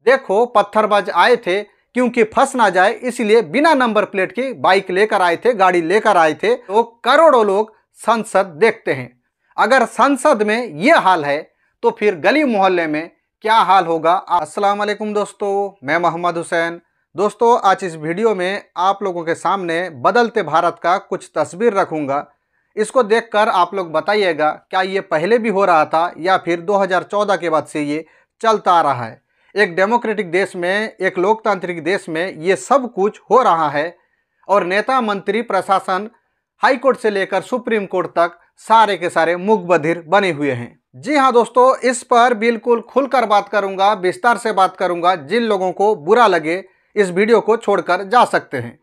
देखो पत्थरबाज आए थे क्योंकि फंस ना जाए इसलिए बिना नंबर प्लेट की बाइक लेकर आए थे, गाड़ी लेकर आए थे। तो करोड़ों लोग संसद देखते हैं। अगर संसद में ये हाल है तो फिर गली मोहल्ले में क्या हाल होगा। अस्सलाम वालेकुम दोस्तों, मैं मोहम्मद हुसैन। दोस्तों आज इस वीडियो में आप लोगों के सामने बदलते भारत का कुछ तस्वीर रखूंगा। इसको देखकर आप लोग बताइएगा क्या ये पहले भी हो रहा था या फिर 2014 के बाद से ये चलता आ रहा है। एक डेमोक्रेटिक देश में, एक लोकतांत्रिक देश में ये सब कुछ हो रहा है और नेता, मंत्री, प्रशासन, हाई कोर्ट से लेकर सुप्रीम कोर्ट तक सारे के सारे मूक बधिर बने हुए हैं। जी हाँ दोस्तों, इस पर बिल्कुल खुलकर बात करूंगा, विस्तार से बात करूंगा। जिन लोगों को बुरा लगे इस वीडियो को छोड़कर जा सकते हैं।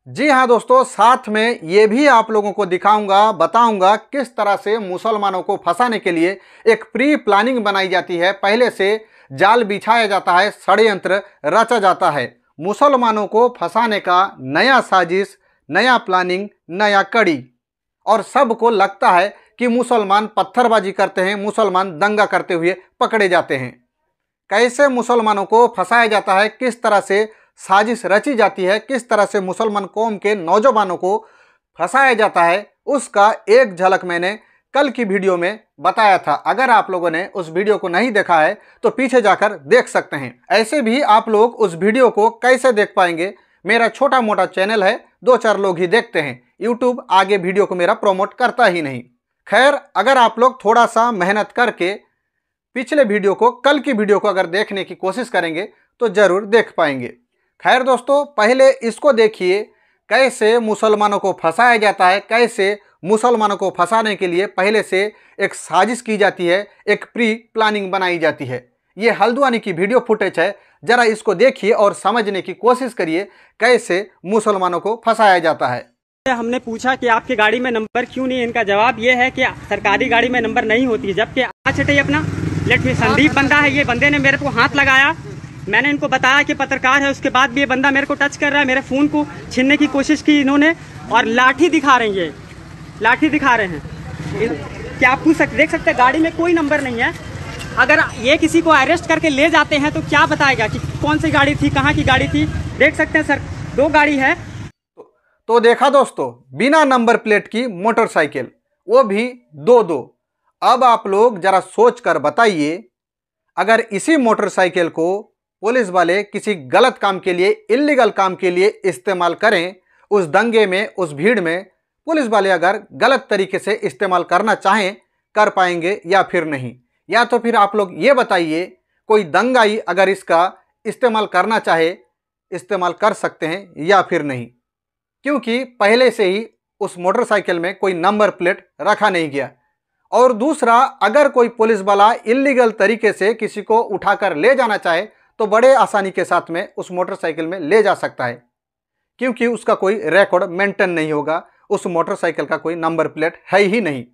जी हाँ दोस्तों, साथ में ये भी आप लोगों को दिखाऊंगा, बताऊंगा किस तरह से मुसलमानों को फंसाने के लिए एक प्री प्लानिंग बनाई जाती है। पहले से जाल बिछाया जाता है, षड्यंत्र रचा जाता है। मुसलमानों को फंसाने का नया साजिश, नया प्लानिंग, नया कड़ी। और सबको लगता है कि मुसलमान पत्थरबाजी करते हैं, मुसलमान दंगा करते हुए पकड़े जाते हैं। कैसे मुसलमानों को फंसाया जाता है, किस तरह से साजिश रची जाती है, किस तरह से मुसलमान कौम के नौजवानों को फंसाया जाता है, उसका एक झलक मैंने कल की वीडियो में बताया था। अगर आप लोगों ने उस वीडियो को नहीं देखा है तो पीछे जाकर देख सकते हैं। ऐसे भी आप लोग उस वीडियो को कैसे देख पाएंगे। मेरा छोटा मोटा चैनल है, 2-4 लोग ही देखते हैं। यूट्यूब आगे वीडियो को मेरा प्रमोट करता ही नहीं। खैर, अगर आप लोग थोड़ा सा मेहनत करके पिछले वीडियो को, कल की वीडियो को अगर देखने की कोशिश करेंगे तो ज़रूर देख पाएंगे। खैर दोस्तों, पहले इसको देखिए कैसे मुसलमानों को फंसाया जाता है, कैसे मुसलमानों को फंसाने के लिए पहले से एक साजिश की जाती है, एक प्री प्लानिंग बनाई जाती है। ये हल्द्वानी की वीडियो फुटेज है, ज़रा इसको देखिए और समझने की कोशिश करिए कैसे मुसलमानों को फंसाया जाता है। हमने पूछा कि आपकी गाड़ी में नंबर क्यों नहीं है। इनका जवाब ये है कि सरकारी गाड़ी में नंबर नहीं होती है। जबकि आज अपना संदीप बंदा है, ये बंदे ने मेरे को हाथ लगाया। मैंने इनको बताया कि पत्रकार है, उसके बाद भी ये बंदा मेरे को टच कर रहा है। मेरे फ़ोन को छीनने की कोशिश की इन्होंने और लाठी दिखा रहे हैं, ये लाठी दिखा रहे हैं। क्या आप पूछ सकते, देख सकते हैं गाड़ी में कोई नंबर नहीं है। अगर ये किसी को अरेस्ट करके ले जाते हैं तो क्या बताएगा कि कौन सी गाड़ी थी, कहाँ की गाड़ी थी। देख सकते हैं सर, 2 गाड़ी है। तो देखा दोस्तों, बिना नंबर प्लेट की मोटरसाइकिल, वो भी 2-2। अब आप लोग जरा सोच कर बताइए, अगर इसी मोटरसाइकिल को पुलिस वाले किसी गलत काम के लिए, इल्लीगल काम के लिए इस्तेमाल करें, उस दंगे में, उस भीड़ में पुलिस वाले अगर गलत तरीके से इस्तेमाल करना चाहें, कर पाएंगे या फिर नहीं। या तो फिर आप लोग ये बताइए, कोई दंगाई अगर इसका इस्तेमाल करना चाहे, इस्तेमाल कर सकते हैं या फिर नहीं। क्योंकि पहले से ही उस मोटरसाइकिल में कोई नंबर प्लेट रखा नहीं गया। और दूसरा, अगर कोई पुलिस वाला इल्लीगल तरीके से किसी को उठाकर ले जाना चाहे तो बड़े आसानी के साथ में उस मोटरसाइकिल में ले जा सकता है, क्योंकि उसका कोई रिकॉर्ड मेंटेन नहीं होगा, उस मोटरसाइकिल का कोई नंबर प्लेट है ही नहीं।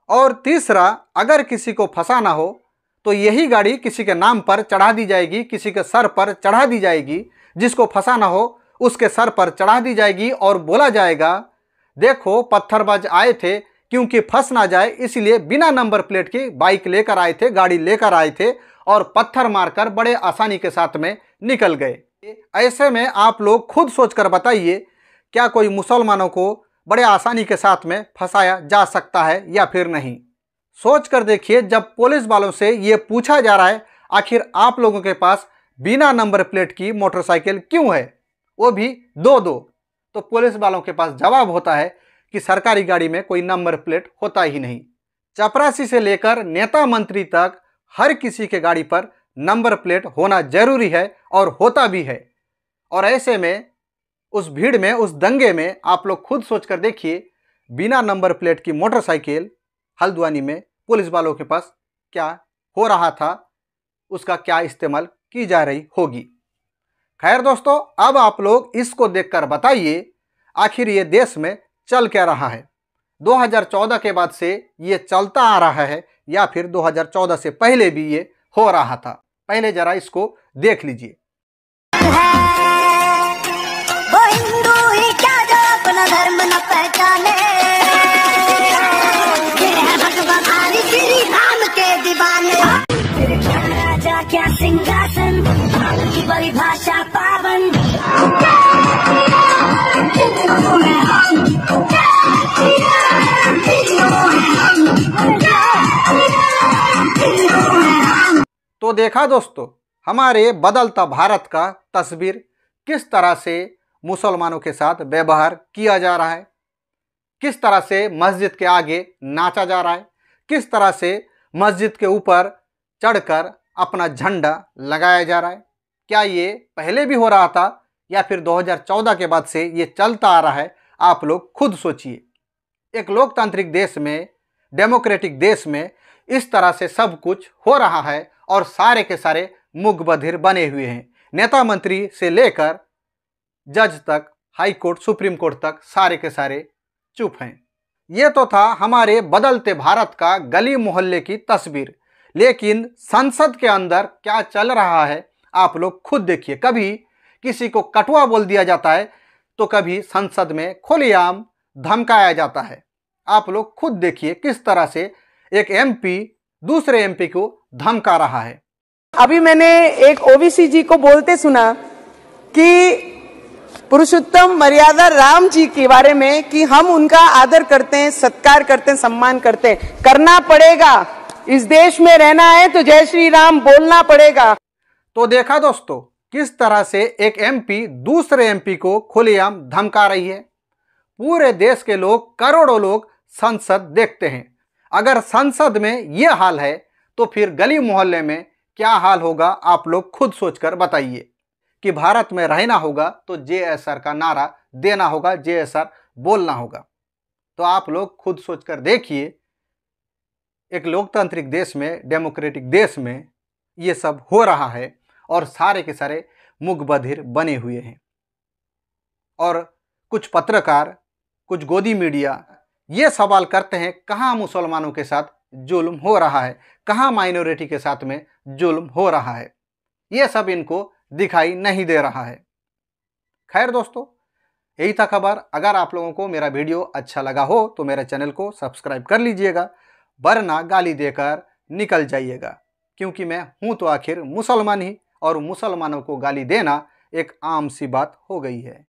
और तीसरा, अगर किसी को फंसाना हो तो यही गाड़ी किसी के नाम पर चढ़ा दी जाएगी, किसी के सर पर चढ़ा दी जाएगी। जिसको फंसाना हो उसके सर पर चढ़ा दी जाएगी और बोला जाएगा, देखो पत्थरबाज आए थे क्योंकि फंस ना जाए इसलिए बिना नंबर प्लेट की बाइक लेकर आए थे, गाड़ी लेकर आए थे और पत्थर मारकर बड़े आसानी के साथ में निकल गए। ऐसे में आप लोग खुद सोचकर बताइए, क्या कोई मुसलमानों को बड़े आसानी के साथ में फंसाया जा सकता है या फिर नहीं। सोच कर देखिए, जब पुलिस वालों से ये पूछा जा रहा है आखिर आप लोगों के पास बिना नंबर प्लेट की मोटरसाइकिल क्यों है, वो भी 2-2, तो पुलिस वालों के पास जवाब होता है कि सरकारी गाड़ी में कोई नंबर प्लेट होता ही नहीं। चपरासी से लेकर नेता मंत्री तक हर किसी के गाड़ी पर नंबर प्लेट होना जरूरी है और होता भी है। और ऐसे में उस भीड़ में, उस दंगे में आप लोग खुद सोच कर देखिए, बिना नंबर प्लेट की मोटरसाइकिल हल्द्वानी में पुलिस वालों के पास क्या हो रहा था, उसका क्या इस्तेमाल की जा रही होगी। खैर दोस्तों, अब आप लोग इसको देखकर बताइए आखिर ये देश में चल क्या रहा है। 2014 के बाद से ये चलता आ रहा है या फिर 2014 से पहले भी ये हो रहा था। पहले जरा इसको देख लीजिए। वो हिंदू ही क्या जो अपना धर्म न पहचाने, भगवान श्री राम के दीवाने। क्या राजा क्या सिंहासन, देखा दोस्तों, हमारे बदलता भारत का तस्वीर किस तरह से मुसलमानों के साथ व्यवहार किया जा रहा है, किस तरह से मस्जिद के आगे नाचा जा रहा है, किस तरह से मस्जिद के ऊपर चढ़कर अपना झंडा लगाया जा रहा है। क्या ये पहले भी हो रहा था या फिर 2014 के बाद से ये चलता आ रहा है? आप लोग खुद सोचिए। एक लोकतांत्रिक देश में, डेमोक्रेटिक देश में इस तरह से सब कुछ हो रहा है और सारे के सारे मूक बधिर बने हुए हैं। नेता मंत्री से लेकर जज तक, हाई कोर्ट, सुप्रीम कोर्ट तक सारे के सारे चुप हैं। ये तो था हमारे बदलते भारत का गली मोहल्ले की तस्वीर, लेकिन संसद के अंदर क्या चल रहा है आप लोग खुद देखिए। कभी किसी को कटुआ बोल दिया जाता है तो कभी संसद में खुलेआम धमकाया जाता है। आप लोग खुद देखिए किस तरह से एक एमपी दूसरे एमपी को धमका रहा है। अभी मैंने एक ओवीसी जी को बोलते सुना कि पुरुषोत्तम मर्यादा राम जी के बारे में कि हम उनका आदर करते हैं, सत्कार करते हैं, सम्मान करते हैं। करना पड़ेगा, इस देश में रहना है तो जय श्री राम बोलना पड़ेगा। तो देखा दोस्तों किस तरह से एक एमपी दूसरे एमपी को खुलेआम धमका रही है। पूरे देश के लोग, करोड़ों लोग संसद देखते हैं। अगर संसद में यह हाल है तो फिर गली मोहल्ले में क्या हाल होगा आप लोग खुद सोचकर बताइए। कि भारत में रहना होगा तो JSR का नारा देना होगा, JSR बोलना होगा। तो आप लोग खुद सोचकर देखिए, एक लोकतांत्रिक देश में, डेमोक्रेटिक देश में ये सब हो रहा है और सारे के सारे मूक बधिर बने हुए हैं। और कुछ पत्रकार, कुछ गोदी मीडिया ये सवाल करते हैं कहाँ मुसलमानों के साथ जुल्म हो रहा है, कहाँ माइनॉरिटी के साथ में जुल्म हो रहा है। ये सब इनको दिखाई नहीं दे रहा है। खैर दोस्तों, यही था खबर। अगर आप लोगों को मेरा वीडियो अच्छा लगा हो तो मेरे चैनल को सब्सक्राइब कर लीजिएगा, वरना गाली देकर निकल जाइएगा। क्योंकि मैं हूं तो आखिर मुसलमान ही, और मुसलमानों को गाली देना एक आम सी बात हो गई है।